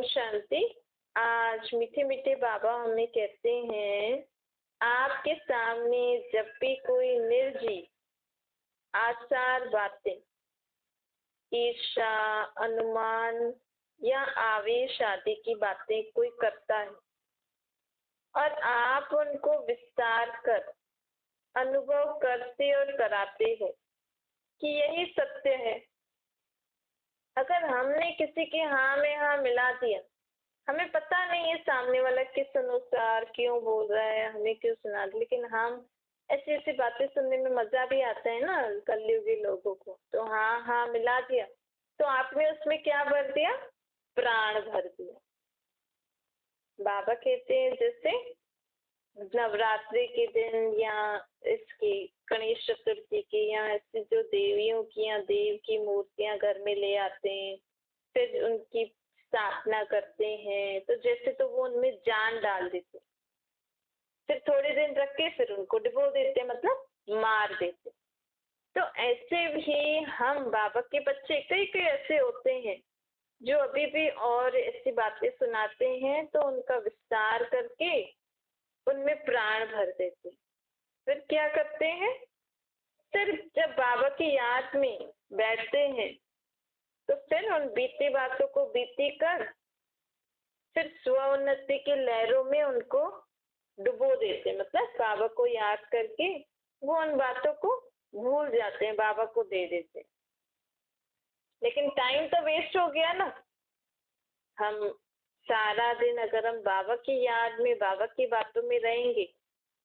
ओम शांति। आज मीठे मीठे बाबा हमें कहते हैं, आपके सामने जब भी कोई निर्जीव आचार बातें, ईर्षा, अनुमान या आवेश आदि की बातें कोई करता है और आप उनको विस्तार कर अनुभव करते और कराते हो कि यही सत्य है। अगर हमने किसी के हाँ में हाँ मिला दिया, हमें पता नहीं है सामने वाला किस अनुसार क्यों बोल रहा है, हमें क्यों सुना, लेकिन हम ऐसी ऐसी बातें सुनने में मजा भी आता है ना कलयुगी लोगों को। तो हाँ हाँ मिला दिया, तो आपने उसमें क्या भर दिया? प्राण भर दिया। बाबा कहते हैं जैसे नवरात्रि के दिन या इसकी गणेश चतुर्थी की या ऐसी जो देवियों की या देव की मूर्तियां घर में ले आते हैं, फिर उनकी स्थापना करते हैं, तो जैसे तो वो उनमें जान डाल देते, फिर थोड़े दिन रख के फिर उनको डुबो देते, मतलब मार देते। तो ऐसे भी हम बाबा के बच्चे कई कई ऐसे होते हैं जो अभी भी और ऐसी बातें सुनाते हैं, तो उनका विस्तार करके उनमें प्राण भर देते। फिर क्या करते हैं? सिर्फ जब बाबा की याद में बैठते हैं तो फिर उन बीती बातों को बीती कर फिर स्व उन्नति की लहरों में उनको डुबो देते, मतलब बाबा को याद करके वो उन बातों को भूल जाते हैं, बाबा को दे देते। लेकिन टाइम तो वेस्ट हो गया ना। हम सारा दिन अगर हम बाबा की याद में, बाबा की बातों में रहेंगे,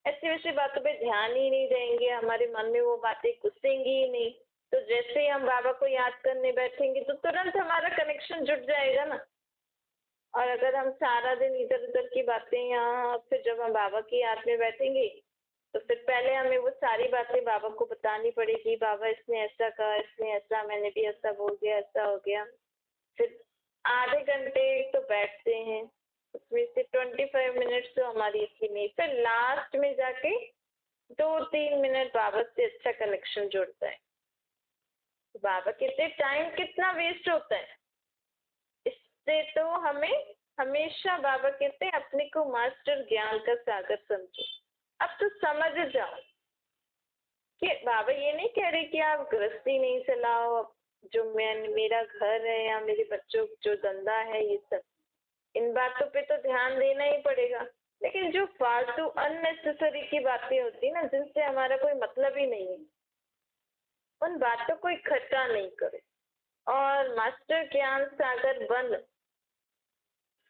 ऐसी वैसी बातों पे ध्यान ही नहीं देंगे, हमारे मन में वो बातें घुसेंगी ही नहीं, तो जैसे ही हम बाबा को याद करने बैठेंगे तो तुरंत हमारा कनेक्शन जुट जाएगा ना। और अगर हम सारा दिन इधर उधर की बातें, यहाँ फिर जब हम बाबा की याद में बैठेंगे तो फिर पहले हमें वो सारी बातें बाबा को बतानी पड़ेगी। बाबा इसने ऐसा कहा, इसने ऐसा, मैंने भी ऐसा बोल दिया, ऐसा हो गया। फिर आधे घंटे तो बैठते हैं, उसमें से 25 मिनट्स तो हमारी इसी में, फिर लास्ट में जाके 2-3 मिनट बाबा से अच्छा कनेक्शन जुड़ता है। तो बाबा कहते टाइम कितना वेस्ट होता है। इससे तो हमें हमेशा बाबा कहते हैं अपने को मास्टर ज्ञान का सागर समझो। अब तो समझ जाओ कि बाबा ये नहीं कह रहे कि आप गृहस्थी नहीं चलाओ, जो मेरा घर है या मेरे बच्चों जो धंधा है, ये सब इन बातों पे तो ध्यान देना ही पड़ेगा, लेकिन जो फालतू अननेसेसरी की बातें होती ना, जिनसे हमारा कोई मतलब ही नहीं है, उन बातों को इकट्ठा नहीं करे। और मास्टर ज्ञान सागर बन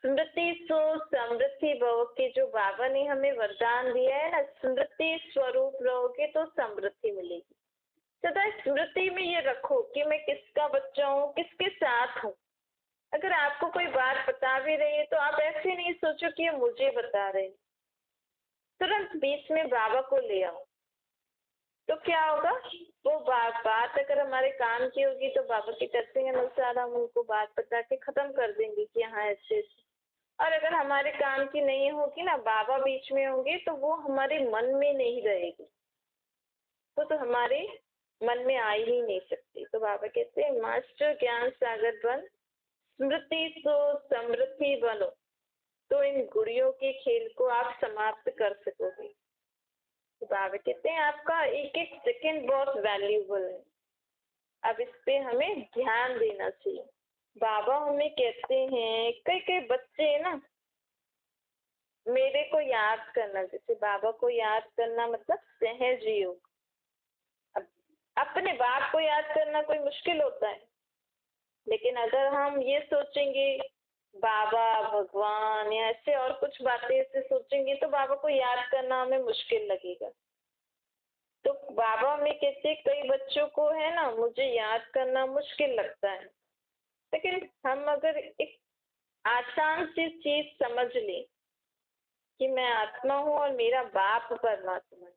स्मृति सो समृद्धि भव के जो बाबा ने हमें वरदान दिया है ना, स्मृति स्वरूप रहोगे तो समृद्धि मिलेगी। सदा स्मृति में ये रखो कि मैं किसका बच्चा हूँ, किसके साथ हूँ। अगर आपको कोई बात बता भी रही है तो आप ऐसे नहीं सोचो कि ये मुझे बता रहे, तुरंत बीच में बाबा को ले आओ। तो क्या होगा, वो बात अगर हमारे काम की होगी तो बाबा के कहते अनुसार हम उनको बात बता के खत्म कर देंगे कि हाँ ऐसे। और अगर हमारे काम की नहीं होगी ना, बाबा बीच में होंगे, तो वो हमारे मन में नहीं रहेगी, वो तो हमारे मन में आ ही नहीं सकती। तो बाबा कहते हैं मास्टर ज्ञान सागर बन स्मृति तो समृद्धि बनो, तो इन गुड़ियों के खेल को आप समाप्त कर सकोगे। तो बाबा कहते हैं आपका एक एक सेकंड बहुत वैल्यूबल है, अब इस पे हमें ध्यान देना चाहिए। बाबा हमें कहते हैं कई कई बच्चे ना मेरे को याद करना, जैसे बाबा को याद करना मतलब सहज योग। अब अपने बाप को याद करना कोई मुश्किल होता है, लेकिन अगर हम ये सोचेंगे बाबा भगवान या ऐसे और कुछ बातें ऐसे सोचेंगे तो बाबा को याद करना हमें मुश्किल लगेगा। तो बाबा हमें कहते कई बच्चों को है ना मुझे याद करना मुश्किल लगता है, लेकिन हम अगर एक आसान सी चीज समझ लें कि मैं आत्मा हूँ और मेरा बाप परमात्मा है,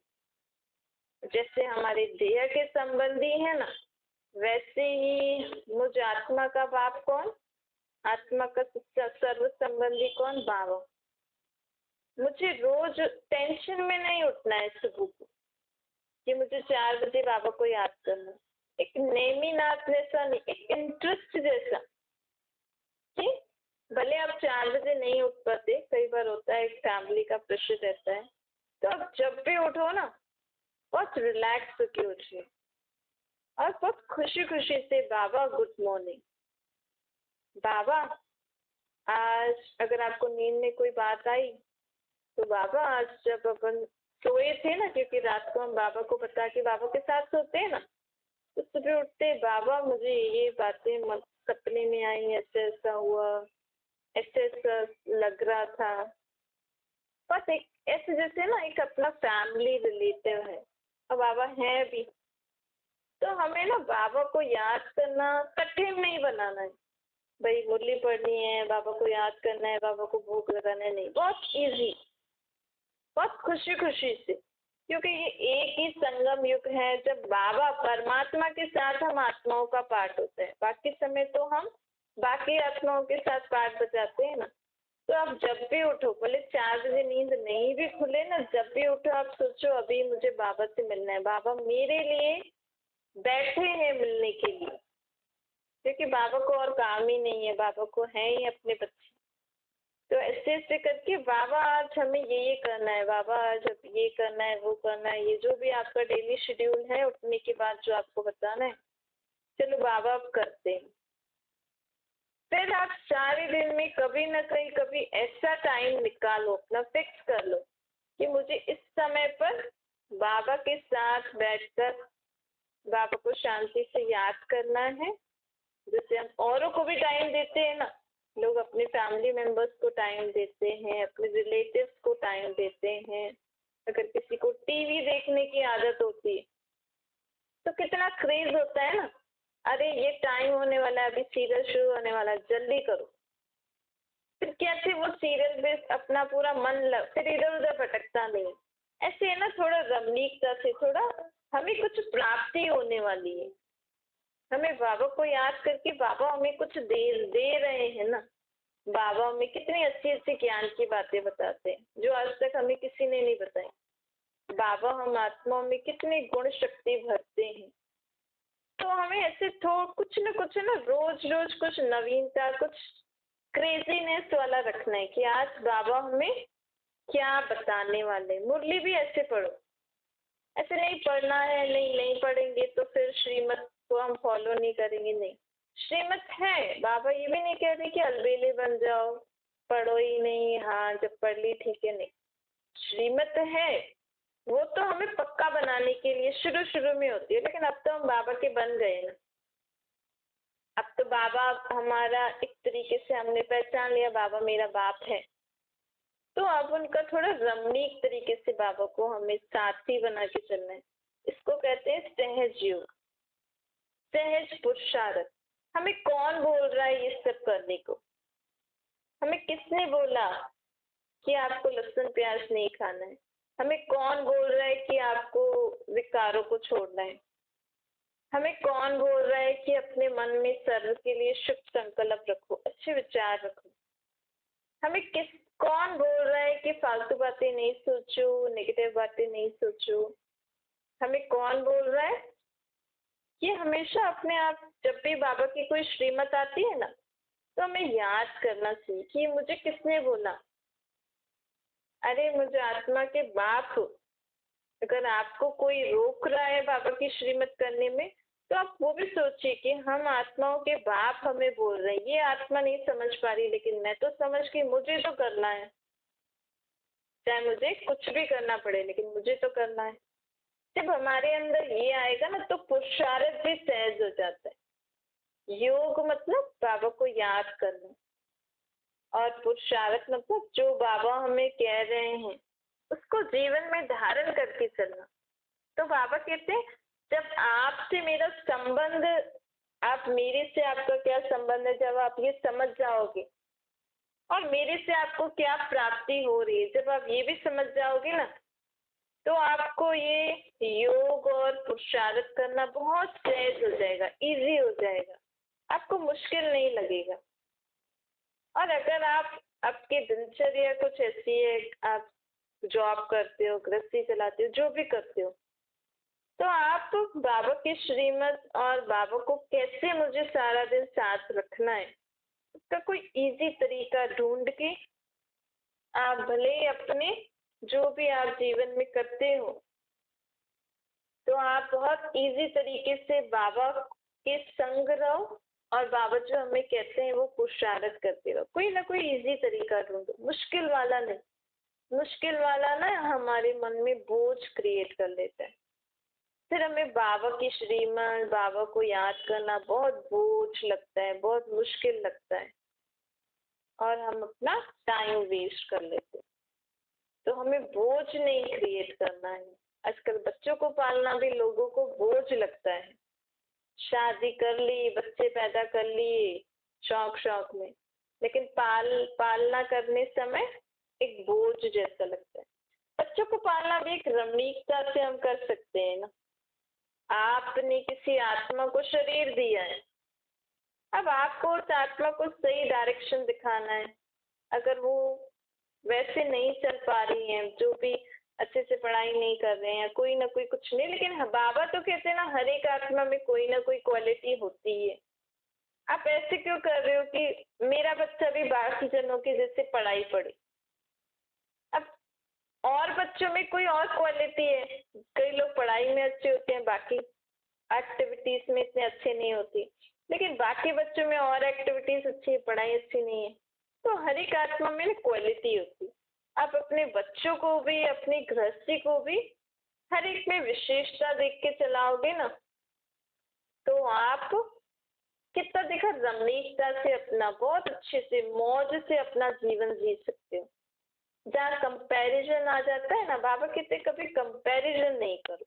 जैसे हमारे देह के संबंधी है ना, वैसे ही मुझ आत्मा का बाप कौन, आत्मा का सर्व संबंधी कौन, बाबा। मुझे रोज टेंशन में नहीं उठना है सुबह को कि मुझे 4 बजे बाबा को याद करना, एक नेमीनाथ जैसा नहीं, एक इंटरेस्ट जैसा कि भले आप 4 बजे नहीं उठ पाते, कई बार होता है फैमिली का प्रेशर रहता है, तो आप जब भी उठो ना बहुत रिलैक्स होके उठिए और बहुत खुशी खुशी से बाबा गुड मॉर्निंग, बाबा आज अगर आपको नींद में कोई बात आई तो बाबा आज जब अपन सोए थे ना, क्योंकि रात को हम बाबा को बता के बाबा के साथ सोते हैं ना, तो सुबह उठते बाबा मुझे ये बातें सपने में आई, ऐसा ऐसा हुआ, ऐसा ऐसा लग रहा था। बस एक ऐसे जैसे ना एक अपना फैमिली रिलेटिव है और बाबा है भी, तो हमें ना बाबा को याद करना कठिन नहीं बनाना है। भाई मुरली पढ़नी है, बाबा को याद करना है, बाबा को भोग लगाना है, नहीं, बहुत इजी, बहुत खुशी खुशी से, क्योंकि ये एक ही संगम युग है जब बाबा परमात्मा के साथ हम आत्माओं का पार्ट होते हैं, बाकी समय तो हम बाकी आत्माओं के साथ पार्ट बजाते हैं ना। तो आप जब भी उठो, भले 4 बजे नींद नहीं भी खुले ना, जब भी उठो आप सोचो अभी मुझे बाबा से मिलना है, बाबा मेरे लिए बैठे हैं मिलने के लिए, क्योंकि बाबा को और काम ही नहीं है, बाबा को है ही अपने बच्चे। तो ऐसे ऐसे करके बाबा आज हमें ये करना है, बाबा आज ये करना है, वो करना है, ये जो भी आपका डेली शेड्यूल है उठने के बाद जो आपको बताना है, चलो बाबा आप करते हैं। फिर आप सारे दिन में कभी ना कभी ऐसा टाइम निकालो, अपना फिक्स कर लो कि मुझे इस समय पर बाबा के साथ बैठकर बाबा को शांति से याद करना है। जैसे हम औरों को भी टाइम देते हैं ना, लोग अपने फैमिली मेंबर्स को टाइम देते हैं, अपने रिलेटिव्स को टाइम देते हैं, अगर किसी को टीवी देखने की आदत होती है तो कितना क्रेज होता है ना, अरे ये टाइम होने वाला है, अभी सीरियल शुरू होने वाला है, जल्दी करो। फिर कैसे वो सीरियल पे अपना पूरा फिर इधर उधर भटकता नहीं। ऐसे है ना, थोड़ा रमणीकता से, थोड़ा हमें कुछ प्राप्ति होने वाली है, हमें बाबा को याद करके बाबा हमें कुछ दे रहे हैं ना। बाबा हमें कितनी अच्छी अच्छी ज्ञान की बातें बताते हैं जो आज तक हमें किसी ने नहीं बताई। बाबा हम आत्मा में कितनी गुण शक्ति भरते हैं। तो हमें ऐसे कुछ ना रोज रोज कुछ नवीनता, कुछ क्रेजीनेस वाला रखना है कि आज बाबा हमें क्या बताने वाले। मुरली भी ऐसे पढ़ो, ऐसे नहीं पढ़ना है, नहीं पढ़ेंगे तो फिर श्रीमत को हम फॉलो नहीं करेंगे, नहीं, श्रीमत है, बाबा ये भी नहीं कह रहे कि अलबेले बन जाओ, पढ़ो ही नहीं, हाँ जब पढ़ ली ठीक है, नहीं, श्रीमत है, वो तो हमें पक्का बनाने के लिए शुरू में होती है, लेकिन अब तो हम बाबा के बन गए ना। अब तो बाबा हमारा एक तरीके से हमने पहचान लिया, बाबा मेरा बाप है, तो अब उनका थोड़ा रमणीक तरीके से बाबा को हमें साथी बना के चलना है। इसको कहते हैं सहज योग, सहज पुरुषार्थ। हमें कौन बोल रहा है ये सब करने को? हमें किसने बोला कि आपको लहसुन प्याज नहीं खाना है? हमें कौन बोल रहा है कि आपको विकारों को छोड़ना है? हमें कौन बोल रहा है कि अपने मन में सर्व के लिए शुभ संकल्प रखो, अच्छे विचार रखो? हमें कौन बोल रहा है कि फालतू बातें नहीं सोचो, नेगेटिव बातें नहीं सोचो? हमें कौन बोल रहा है कि हमेशा अपने आप, जब भी बाबा की कोई श्रीमत आती है ना, तो हमें याद करना चाहिए कि मुझे किसने बोला। अरे मुझे आत्मा के बाप, अगर आपको कोई रोक रहा है बाबा की श्रीमत करने में, तो आप वो भी सोचिए कि हम आत्माओं के बाप हमें बोल रहे हैं, ये आत्मा नहीं समझ पा रही, लेकिन मैं तो समझ गई, मुझे तो करना है, चाहे मुझे कुछ भी करना पड़े, लेकिन मुझे तो करना है। जब हमारे अंदर ये आएगा ना, तो पुरुषार्थ भी सहज हो जाता है। योग मतलब बाबा को याद करना, और पुरुषार्थ मतलब जो बाबा हमें कह रहे हैं उसको जीवन में धारण करके चलना। तो बाबा कहते हैं जब आपसे मेरा संबंध, आप मेरे से आपका क्या संबंध है, जब आप ये समझ जाओगे, और मेरे से आपको क्या प्राप्ति हो रही है, जब आप ये भी समझ जाओगे ना, तो आपको ये योग और पुरुषार्थ करना बहुत सहज हो जाएगा, इजी हो जाएगा, आपको मुश्किल नहीं लगेगा। और अगर आप, आपकी दिनचर्या कुछ ऐसी है, आप जॉब करते हो, गृहस्थी चलाते हो, जो भी करते हो, तो आप बाबा की श्रीमत और बाबा को कैसे मुझे सारा दिन साथ रखना है, उसका कोई इजी तरीका ढूंढ के आप भले ही अपने जो भी आप जीवन में करते हो तो आप बहुत इजी तरीके से बाबा के संग रहो और बाबा जो हमें कहते हैं वो पुरुषार्थ करते रहो। कोई ना कोई इजी तरीका ढूंढो, मुश्किल वाला नहीं। मुश्किल वाला ना हमारे मन में बोझ क्रिएट कर लेता है। फिर हमें बाबा की श्रीमत, बाबा को याद करना बहुत बोझ लगता है, बहुत मुश्किल लगता है और हम अपना टाइम वेस्ट कर लेते हैं। तो हमें बोझ नहीं क्रिएट करना है। आजकल बच्चों को पालना भी लोगों को बोझ लगता है। शादी कर ली, बच्चे पैदा कर लिए शौक शौक में, लेकिन पालना करने समय एक बोझ जैसा लगता है। बच्चों को पालना भी एक रमणीकता से हम कर सकते हैं ना। आपने किसी आत्मा को शरीर दिया है, अब आपको उस आत्मा को सही डायरेक्शन दिखाना है। अगर वो वैसे नहीं चल पा रही हैं, जो भी अच्छे से पढ़ाई नहीं कर रहे हैं, कोई ना कोई कुछ नहीं, लेकिन बाबा तो कहते हैं ना हर एक आत्मा में कोई ना कोई क्वालिटी होती है। आप ऐसे क्यों कर रहे हो कि मेरा बच्चा भी बाकी जनों के जैसे पढ़ाई पढ़े? अब और बच्चों में कोई और क्वालिटी है। कई लोग पढ़ाई में अच्छे होते हैं, बाकी एक्टिविटीज में इतने अच्छे नहीं होती, लेकिन बाकी बच्चों में और एक्टिविटीज अच्छी है, पढ़ाई अच्छी नहीं है। तो हर एक आत्मा में क्वालिटी होती है। आप अपने बच्चों को भी, अपनी गृहस्थी को भी हर एक में विशेषता देख के चलाओगे ना, तो आप कितना देखा रमणीकता से अपना बहुत अच्छे से मौज से अपना जीवन जी सकते हो। जहाँ कंपैरिजन आ जाता है ना, बाबा कहते कभी कंपैरिजन नहीं करो।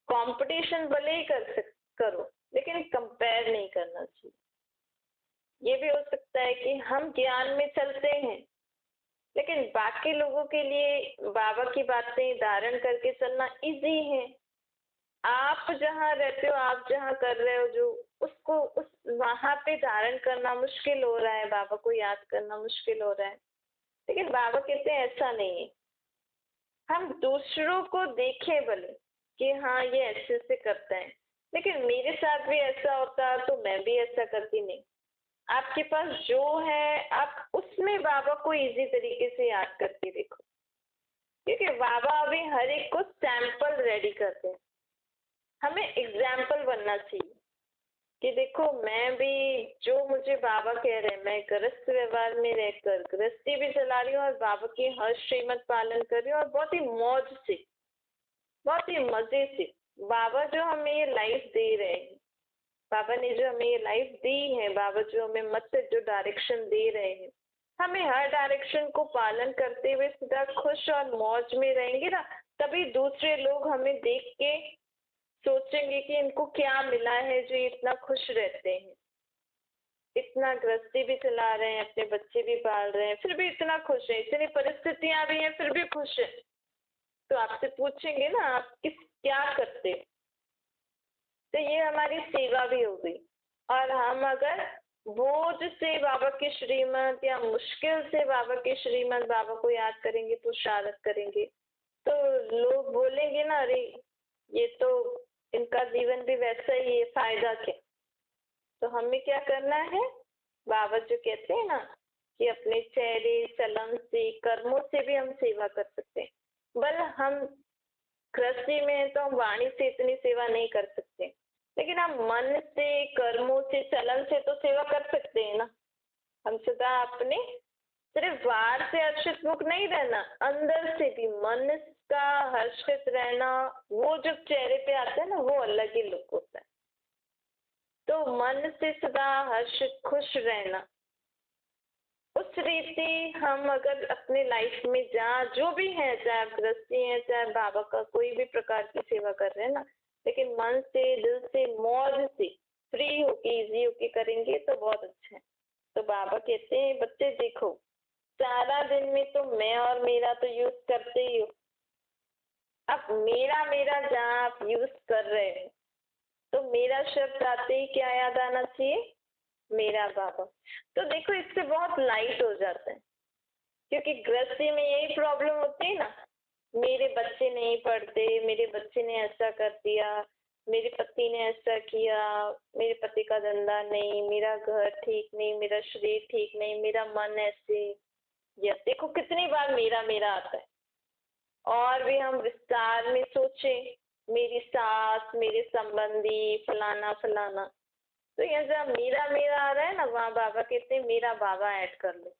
कंपटीशन भले ही करो, लेकिन कंपेयर नहीं करना चाहिए। ये भी हो सकता है कि हम ज्ञान में चलते हैं, लेकिन बाकी लोगों के लिए बाबा की बातें धारण करके चलना इजी है। आप जहाँ रहते हो, आप जहाँ कर रहे हो, जो उसको उस वहां पे धारण करना मुश्किल हो रहा है, बाबा को याद करना मुश्किल हो रहा है। लेकिन बाबा कहते हैं ऐसा नहीं है। हम दूसरों को देखें भले कि हाँ ये ऐसे से करता है, लेकिन मेरे साथ भी ऐसा होता तो मैं भी ऐसा करती नहीं। आपके पास जो है आप उसमें बाबा को इजी तरीके से याद करके देखो, क्योंकि बाबा अभी हर एक को सैंपल रेडी करते हैं। हमें एग्जाम्पल बनना चाहिए कि देखो मैं भी, जो मुझे बाबा कह रहे हैं, मैं गृहस्थ व्यवहार में रहकर गृहस्थी भी चला रही हूँ और बाबा की हर श्रीमत पालन कर रही हूँ और बहुत ही मौज से, बहुत ही मजे से। बाबा जो हमें ये लाइफ दे रहे हैं, बाबा ने जो हमें ये लाइफ दी है, बाबा जो हमें मत जो डायरेक्शन दे रहे हैं, हमें हर डायरेक्शन को पालन करते हुए सदा खुश और मौज में रहेंगे ना, तभी दूसरे लोग हमें देख के सोचेंगे कि इनको क्या मिला है जो इतना खुश रहते हैं, इतना गृहस्थी भी चला रहे हैं, अपने बच्चे भी पाल रहे हैं, फिर भी इतना खुश है, इतनी परिस्थितियां भी हैं फिर भी खुश है। तो आपसे पूछेंगे ना आप क्या करते हो, तो ये हमारी सेवा भी हो गई। और हम अगर बोझ से बाबा की श्रीमत या मुश्किल से बाबा की श्रीमत, बाबा को याद करेंगे, पुरुषार्थ करेंगे, तो लोग बोलेंगे ना अरे ये तो इनका जीवन भी वैसा ही है, फायदा क्या। तो हमें क्या करना है, बाबा जो कहते हैं ना कि अपने चेहरे चलन से, कर्मों से भी हम सेवा कर सकते हैं। बल हम गृहस्थी में है तो हम वाणी से इतनी सेवा नहीं कर सकते, लेकिन हम मन से, कर्मों से, चलन से तो सेवा कर सकते हैं ना। हम सदा अपने सिर्फ बाहर से हर्षित मुख नहीं रहना, अंदर से भी मन का हर्षित रहना, वो जब चेहरे पे आता है ना वो अलग ही लुक होता है। तो मन से सदा हर्षित खुश रहना, उस रीति हम अगर अपने लाइफ में जहाँ जो भी है, चाहे आप गृहस्थी है, चाहे बाबा का कोई भी प्रकार की सेवा कर रहे हैं ना, लेकिन मन से, दिल से, मौज से, फ्री होके, इजी होके करेंगे तो बहुत अच्छा है। तो बाबा कहते हैं बच्चे देखो, सारा दिन में तो मैं और मेरा तो यूज करते ही हो। अब मेरा मेरा जहाँ आप यूज कर रहे हैं, तो मेरा शब्द आते ही क्या याद आना चाहिए, मेरा बाबा। तो देखो इससे बहुत लाइट हो जाता है, क्योंकि गृहस्थी में यही प्रॉब्लम होती है ना, मेरे बच्चे नहीं पढ़ते, मेरे बच्चे ने ऐसा कर दिया, मेरे पति ने ऐसा किया, मेरे पति का धंधा नहीं, मेरा घर ठीक नहीं, मेरा शरीर ठीक नहीं, मेरा मन ऐसे, या देखो कितनी बार मेरा मेरा आता है। और भी हम विस्तार में सोचें, मेरी सास, मेरे संबंधी, फलाना फलाना, तो यहाँ जहाँ मेरा मेरा आ रहा है ना, वहाँ बाबा कहते हैं मेरा बाबा ऐड कर लो।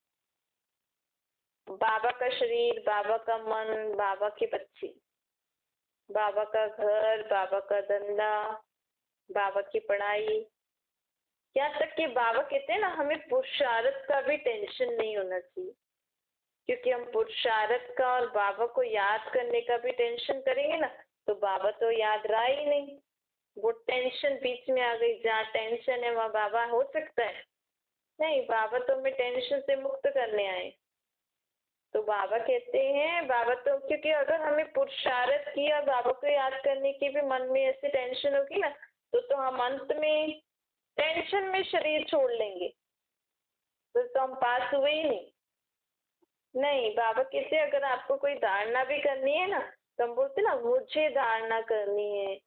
बाबा का शरीर, बाबा का मन, बाबा के बच्चे, बाबा का घर, बाबा का धंधा, बाबा की पढ़ाई, यहाँ तक कि बाबा कहते हैं ना हमें पुरुषार्थ का भी टेंशन नहीं होना चाहिए, क्योंकि हम पुरुषार्थ का और बाबा को याद करने का भी टेंशन करेंगे ना, तो बाबा तो याद रहा ही नहीं। वो टेंशन बीच में आ गई, जहाँ टेंशन है वहाँ बाबा हो सकता है नहीं। बाबा तो हमें टेंशन से मुक्त करने आए। तो बाबा कहते हैं, बाबा तो, क्योंकि अगर हमें पुरुषार्थ किया बाबा को याद करने की भी मन में ऐसी टेंशन होगी ना, तो हम अंत में टेंशन में शरीर छोड़ लेंगे, तो हम पास हुए ही नहीं। नहीं, बाबा कहते हैं अगर आपको कोई धारणा भी करनी है ना, तो हम बोलते ना मुझे धारणा करनी है,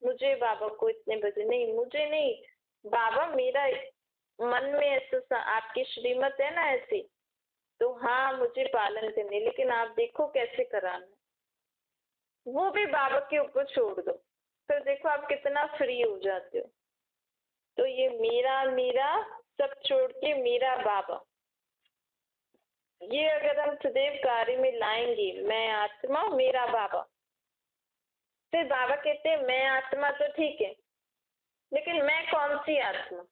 मुझे बाबा को इतने बजे, नहीं मुझे नहीं, बाबा मेरा मन में ऐसा आपकी श्रीमत है ना ऐसी, तो हाँ मुझे पालन करने, लेकिन आप देखो कैसे कराना, वो भी बाबा के ऊपर छोड़ दो, फिर देखो आप कितना फ्री हो जाते हो। तो ये मेरा मेरा सब छोड़ के मेरा बाबा, ये अगर हम सदैव कार्य में लाएंगे, मैं आत्मा मेरा बाबा, फिर बाबा कहते हैं मैं आत्मा तो ठीक है, लेकिन मैं कौन सी आत्मा।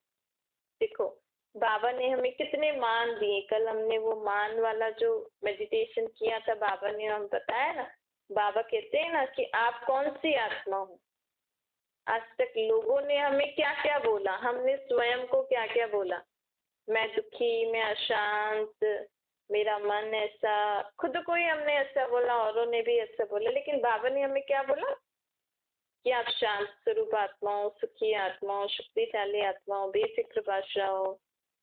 देखो बाबा ने हमें कितने मान दिए, कल हमने वो मान वाला जो मेडिटेशन किया था, बाबा ने हम बताया ना, बाबा कहते हैं ना कि आप कौन सी आत्मा हो। आज तक लोगों ने हमें क्या क्या बोला, हमने स्वयं को क्या क्या बोला, मैं दुखी, मैं अशांत, मेरा मन ऐसा, खुद को ही हमने ऐसा बोला, औरों ने भी ऐसा बोला, लेकिन बाबा ने हमें क्या बोला कि आप शांत स्वरूप आत्मा हो, सुखी आत्मा हो, शक्तिशाली आत्मा हो, बेफिक्र बादशाह हो,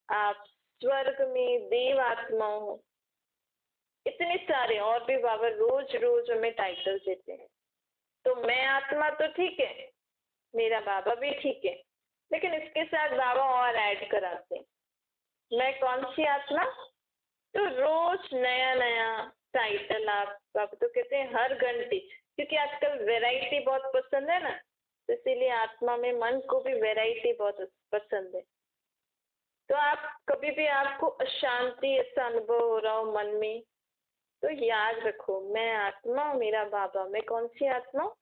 आप स्वर्ग में देव आत्मा हो, इतने सारे और भी बाबा रोज रोज हमें टाइटल देते हैं। तो मैं आत्मा तो ठीक है, मेरा बाबा भी ठीक है, लेकिन इसके साथ बाबा और ऐड कराते हैं, मैं कौन सी आत्मा। तो रोज नया नया टाइटल आप बाबा तो कहते हैं हर घंटे, क्योंकि आजकल वैरायटी बहुत पसंद है ना, तो इसीलिए आत्मा में मन को भी वैरायटी बहुत पसंद है। तो आप कभी भी आपको अशांति ऐसा अनुभव हो रहा हो मन में, तो याद रखो मैं आत्मा हूँ, मेरा बाबा, मैं कौन सी आत्मा,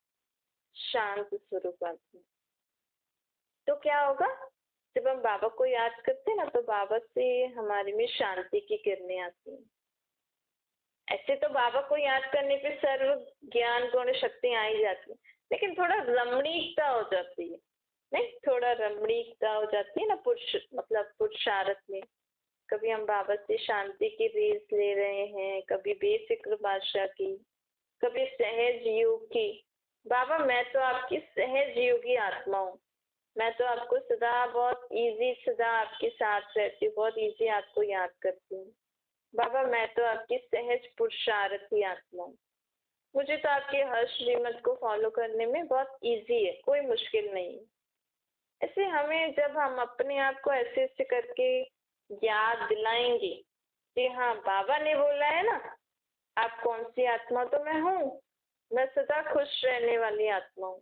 शांत स्वरूप आत्मा। तो क्या होगा, जब हम बाबा को याद करते हैं ना, तो बाबा से हमारे में शांति की किरणें आती हैं। ऐसे तो बाबा को याद करने पे सर्व ज्ञान गुण शक्ति आ ही जाती है, लेकिन थोड़ा रमणीकता हो जाती है, नहीं थोड़ा रमणीकता हो जाती है ना, पुरुष मतलब पुरुषार्थ में। कभी हम बाबा से शांति की रीस ले रहे हैं, कभी बेफिक्र बादशाह की, कभी सहज योग की। बाबा मैं तो आपकी सहज योगी आत्मा हूँ, मैं तो आपको सदा बहुत इजी, सदा आपके साथ रहती हूँ, बहुत इजी आपको याद करती हूँ। बाबा मैं तो आपकी सहज पुरुषार्थी आत्मा हूँ, मुझे तो आपके हर श्रीमत को फॉलो करने में बहुत इजी है, कोई मुश्किल नहीं। ऐसे हमें जब हम अपने आप को ऐसे ऐसे करके याद दिलाएंगे कि हाँ बाबा ने बोला है ना आप कौन सी आत्मा, तो मैं हूँ, मैं सदा खुश रहने वाली आत्मा हूँ।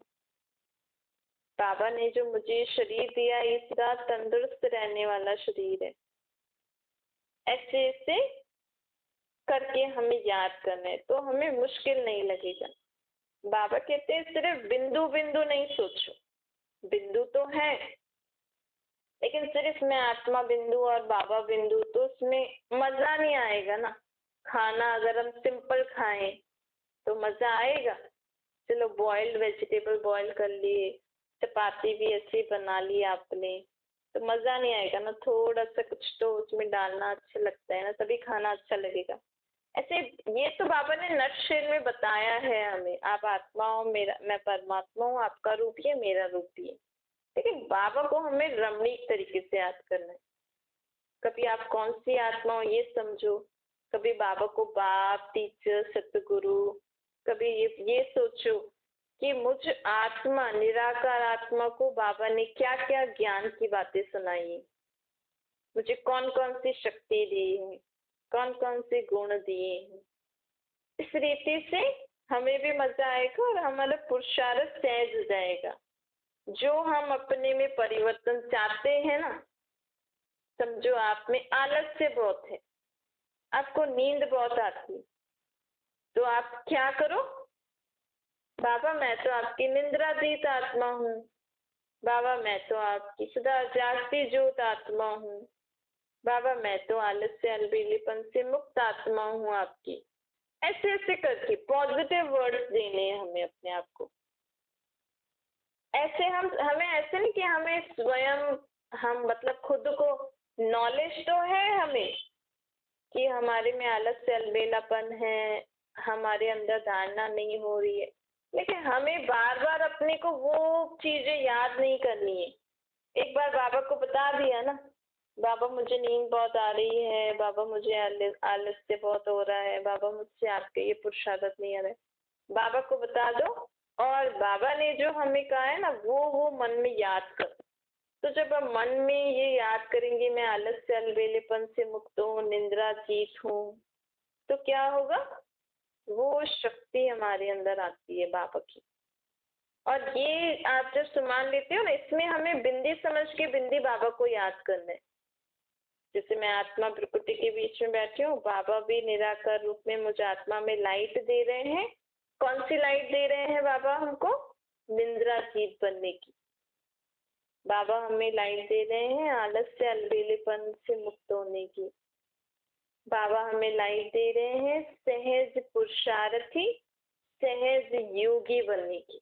बाबा ने जो मुझे शरीर दिया ये सदा तंदुरुस्त रहने वाला शरीर है। ऐसे ऐसे करके हमें याद करना है, तो हमें मुश्किल नहीं लगेगा। बाबा कहते हैं सिर्फ बिंदु बिंदु नहीं सोचो, बिंदु तो है, लेकिन सिर्फ मैं आत्मा बिंदु और बाबा बिंदु, तो उसमें मजा नहीं आएगा ना। खाना अगर हम सिंपल खाएं तो मजा आएगा, चलो बॉइल्ड वेजिटेबल बॉईल कर लिए, चपाती भी ऐसी बना ली आपने, तो मजा नहीं आएगा ना, थोड़ा सा कुछ तो उसमें डालना अच्छा लगता है ना, तभी खाना अच्छा लगेगा। ऐसे ये तो बाबा ने नटशेल में बताया है हमें, आप आत्मा हो, मेरा मैं परमात्मा हूँ, आपका रूप ये मेरा रूप ये। लेकिन बाबा को हमें रमणीक तरीके से याद करना है। कभी आप कौन सी आत्मा हो ये समझो, कभी बाबा को बाप, टीचर, सतगुरु, कभी ये सोचो कि मुझ आत्मा निराकार आत्मा को बाबा ने क्या क्या ज्ञान की बातें सुनाई है, मुझे कौन कौन सी शक्ति दी है, कौन कौन से गुण दिए हैं। इस रीति से हमें भी मजा आएगा और हमारा पुरुषार्थ सहज हो जाएगा। जो हम अपने में परिवर्तन चाहते हैं ना, समझो आप में आलस्य बहुत है, आपको नींद बहुत आती है, तो आप क्या करो, बाबा मैं तो आपकी निंद्रातीत आत्मा हूँ, बाबा मैं तो आपकी सदा जागती ज्योत आत्मा हूँ, बाबा मैं तो आलस्य अलबेलेपन से मुक्त आत्मा हूँ आपकी। ऐसे ऐसे करके पॉजिटिव वर्ड्स देने हैं हमें अपने आप को। ऐसे हमें ऐसे नहीं कि हमें स्वयं हम मतलब खुद को नॉलेज तो है हमें कि हमारे में आलस्य अलबेलापन है, हमारे अंदर धारणा नहीं हो रही है, लेकिन हमें बार बार अपने को वो चीजें याद नहीं करनी है। एक बार बाबा को बता दिया ना, बाबा मुझे नींद बहुत आ रही है, बाबा मुझे आलस्य बहुत हो रहा है, बाबा मुझसे आपके ये पुरुषार्थ नहीं आ रहा है, बाबा को बता दो और बाबा ने जो हमें कहा है ना वो मन में याद करो। तो जब हम मन में ये याद करेंगे मैं आलस्य अलबेलेपन से मुक्त हूँ, निंद्रातीत हूँ, तो क्या होगा, वो शक्ति हमारे अंदर आती है बाबा की। और ये आप जब सम्मान लेते हो ना, इसमें हमें बिंदी समझ के बिंदी बाबा को याद करना है। जैसे मैं आत्मा प्रकृति के बीच में बैठी हूँ, बाबा भी निराकार रूप में मुझे आत्मा में लाइट दे रहे हैं। कौन सी लाइट दे रहे हैं बाबा हमको? निंद्रातीत बनने की। बाबा हमें लाइट दे रहे हैं आलस्य अलबेलेपन से मुक्त होने की। बाबा हमें लाइट दे रहे हैं सहज पुरुषार्थी, सहज योगी बनने की।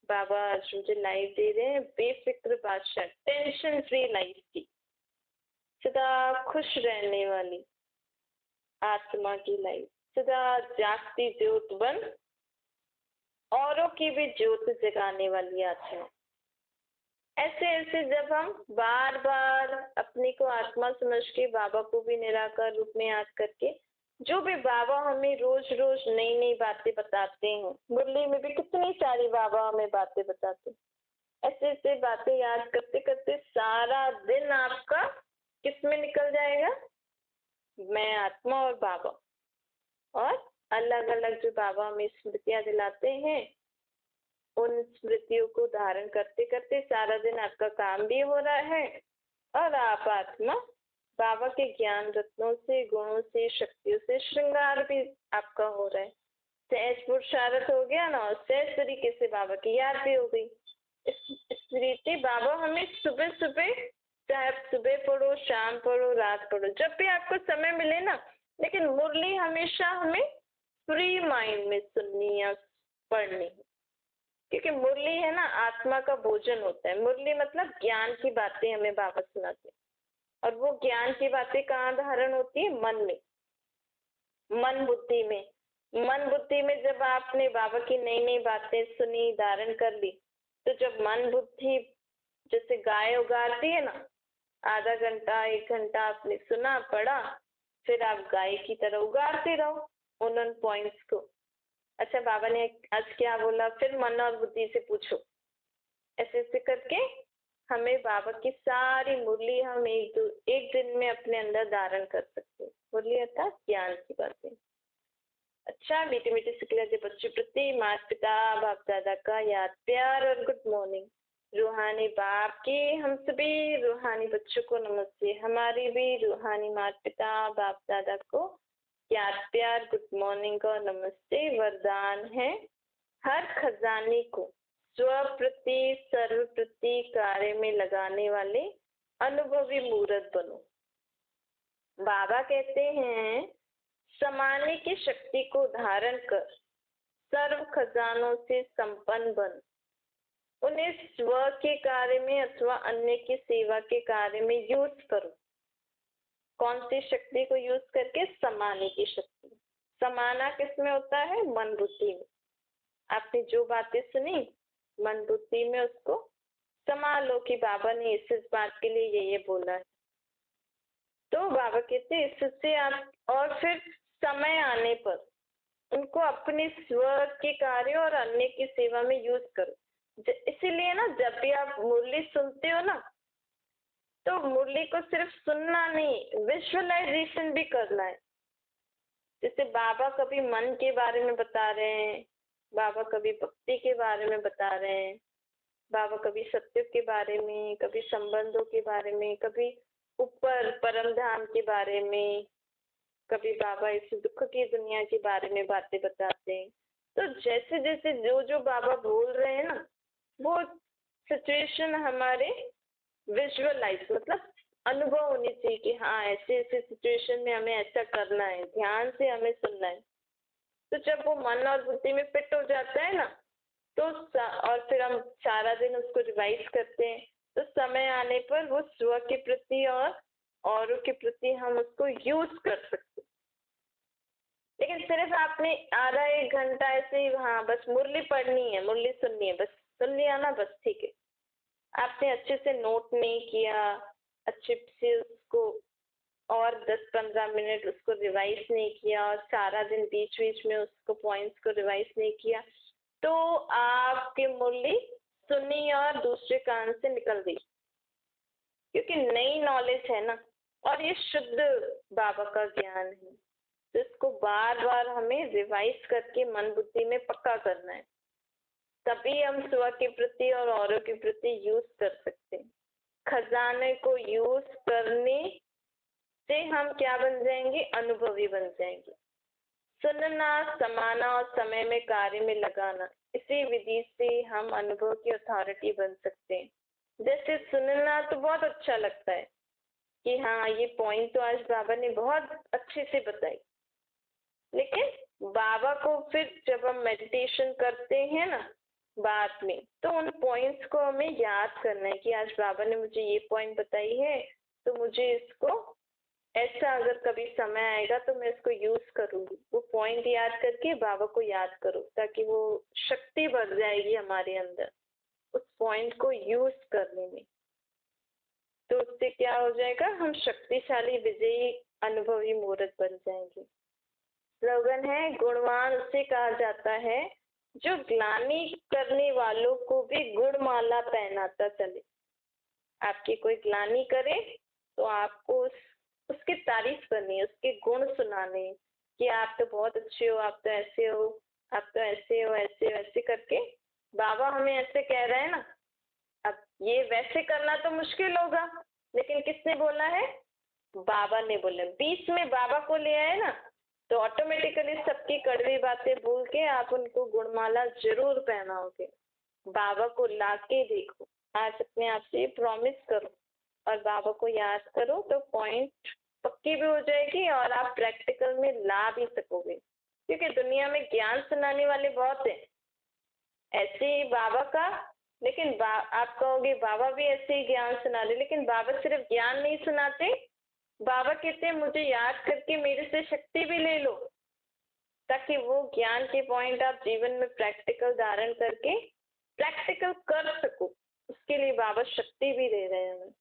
बाबा आज मुझे लाइफ दे रहे हैं बेफिक्र बादशाह, टेंशन फ्री लाइफ की, सदा खुश रहने वाली आत्मा की लाइफ, सदा जागती ज्योत बन औरों की भी ज्योत जगाने वाली आत्मा। ऐसे ऐसे जब हम बार बार अपने को आत्मा समझ के बाबा को भी निराकार रूप में याद करके, जो भी बाबा हमें रोज रोज नई नई बातें बताते हैं, मुरली में भी कितनी सारी बाबा हमें बातें बताते हैं, ऐसे ऐसे बातें याद करते करते सारा दिन आपका किस में निकल जाएगा? मैं आत्मा और बाबा, और अलग अलग जो बाबा हमें स्मृतियां दिलाते हैं, उन स्मृतियों को धारण करते करते सारा दिन आपका काम भी हो रहा है और आप आत्मा बाबा के ज्ञान रत्नों से, गुणों से, शक्तियों से श्रृंगार भी आपका हो रहा है। सहज पुरुषार्थ हो गया ना, और सहज तरीके से बाबा की याद भी हो गई। इस रीति बाबा हमें सुबह सुबह, चाहे सुबह पढ़ो, शाम पढ़ो, रात पढ़ो, जब भी आपको समय मिले ना, लेकिन मुरली हमेशा हमें फ्री माइंड में सुननी या पढ़नी, क्योंकि मुरली है ना आत्मा का भोजन होता है। मुरली मतलब ज्ञान की बातें हमें बाबा सुनाते हैं, और वो ज्ञान की बातें कहाँ धारण होती है? मन में, मन बुद्धि में। मन बुद्धि में जब आपने बाबा की नई नई बातें सुनी, धारण कर ली, तो जब मन बुद्धि जैसे गाय उगारती है ना, आधा घंटा 1 घंटा आपने सुना, पढ़ा, फिर आप गाय की तरह उगारते रहो उन पॉइंट्स को। अच्छा बाबा ने आज क्या बोला, फिर मन और बुद्धि से पूछो। ऐसे ऐसे करके हमें बाबा की सारी मुरली हम एक दिन में अपने अंदर धारण कर सकते हैं। मुरली अर्थात ज्ञान की बातें। अच्छा मीठे मीठे सिखलाते बच्चों प्रति माता पिता बाप दादा का याद प्यार और गुड मॉर्निंग। रूहानी बाप की हम सभी रूहानी बच्चों को नमस्ते। हमारी भी रूहानी माता पिता बाप दादा को याद प्यार गुड मॉर्निंग और नमस्ते। वरदान है हर खजाने को स्वप्रति सर्वप्रति कार्य में लगाने वाले अनुभवी मूर्त बनो। बाबा कहते हैं समाने की शक्ति को धारण कर सर्व खजानों से संपन्न बन, उन्हें स्व के कार्य में अथवा अन्य की सेवा के कार्य में यूज करो। कौन सी शक्ति को यूज करके? समाने की शक्ति। समाना किस में होता है? मन बुद्धि में। आपने जो बातें सुनी मन बुद्धि में उसको समा लो कि बाबा ने इस बात के लिए ये बोला है। तो बाबा कहते हैं इससे आप, और फिर समय आने पर उनको अपने स्व के कार्य और अन्य की सेवा में यूज करो। इसीलिए ना जब भी आप मुरली सुनते हो ना, तो मुरली को सिर्फ सुनना नहीं, विजुअलाइजेशन भी करना है। जैसे बाबा कभी मन के बारे में बता रहे हैं, बाबा कभी भक्ति के बारे में बता रहे हैं, बाबा कभी सत्य के बारे में, कभी संबंधों के बारे में, कभी ऊपर परम धाम के बारे में, कभी बाबा इस दुख की दुनिया के बारे में बातें बताते हैं। तो जैसे जैसे जो जो बाबा बोल रहे हैं ना, वो सिचुएशन हमारे विजुअलाइज मतलब अनुभव होनी चाहिए कि हाँ ऐसे ऐसे सिचुएशन में हमें ऐसा करना है, ध्यान से हमें सुनना है। तो जब वो मन और बुद्धि में फिट हो जाता है ना, तो और फिर हम सारा दिन उसको रिवाइज करते हैं, तो समय आने पर वो स्व के प्रति और औरों के प्रति हम उसको यूज कर सकते। लेकिन सिर्फ आपने आधा एक घंटा ऐसे ही हाँ बस मुरली पढ़नी है, मुरली सुननी है, बस सुन लिया ना, बस ठीक है। आपने अच्छे से नोट नहीं किया, अच्छे से उसको और 10-15 मिनट उसको रिवाइज नहीं किया और सारा दिन बीच बीच में उसको पॉइंट्स को रिवाइज नहीं किया, तो आपकी मुरली सुनी और दूसरे कान से निकल गई, क्योंकि नई नॉलेज है ना, और ये शुद्ध बाबा का ज्ञान है। तो इसको बार बार हमें रिवाइज करके मन बुद्धि में पक्का करना है, तभी हम स्व के प्रति और औरों के प्रति यूज कर सकते हैं। खजाने को यूज करने से हम क्या बन जाएंगे, अनुभवी बन जाएंगे। सुनना, समाना और समय में कार्य में लगाना, इसी विधि से हम अनुभव की अथॉरिटी बन सकते हैं। जैसे सुनना तो बहुत अच्छा लगता है कि हाँ ये पॉइंट तो आज बाबा ने बहुत अच्छे से बताई, लेकिन बाबा को फिर जब हम मेडिटेशन करते हैं ना बाद में, तो उन पॉइंट्स को हमें याद करना है कि आज बाबा ने मुझे ये पॉइंट बताई है, तो मुझे इसको ऐसा अगर कभी समय आएगा तो मैं इसको यूज करूंगी। वो पॉइंट याद करके बाबा को याद करो, ताकि वो शक्ति बढ़ जाएगी हमारे अंदर उस पॉइंट को यूज करने में। तो उससे क्या हो जाएगा, हम शक्तिशाली विजयी अनुभवी मूर्त बन जाएंगे। स्लोगन है, गुणवान उसे कहा जाता है जो ग्लानि करने वालों को भी गुणमाला पहनाता चले। आपकी कोई ग्लानि करे तो आपको उसकी तारीफ करनी है, उसके गुण सुनाने कि आप तो बहुत अच्छे हो, आप तो ऐसे हो, आप तो ऐसे हो, ऐसे वैसे करके। बाबा हमें ऐसे कह रहे हैं ना, अब ये वैसे करना तो मुश्किल होगा, लेकिन किसने बोला है, बाबा ने बोला। बीच में बाबा को ले आए ना, तो ऑटोमेटिकली सबकी कड़वी बातें भूल के आप उनको गुणमाला जरूर पहनाओगे। बाबा को लाके देखो, आज अपने आप से प्रॉमिस करो और बाबा को याद करो, तो पॉइंट पक्की भी हो जाएगी और आप प्रैक्टिकल में ला भी सकोगे। क्योंकि दुनिया में ज्ञान सुनाने वाले बहुत हैं, ऐसे ही बाबा का, लेकिन आप कहोगे बाबा भी ऐसे ही ज्ञान सुना रहे, लेकिन बाबा सिर्फ ज्ञान नहीं सुनाते, बाबा कहते हैं मुझे याद करके मेरे से शक्ति भी ले लो, ताकि वो ज्ञान के पॉइंट आप जीवन में प्रैक्टिकल धारण करके प्रैक्टिकल कर सको। उसके लिए बाबा शक्ति भी दे रहे हैं हमें।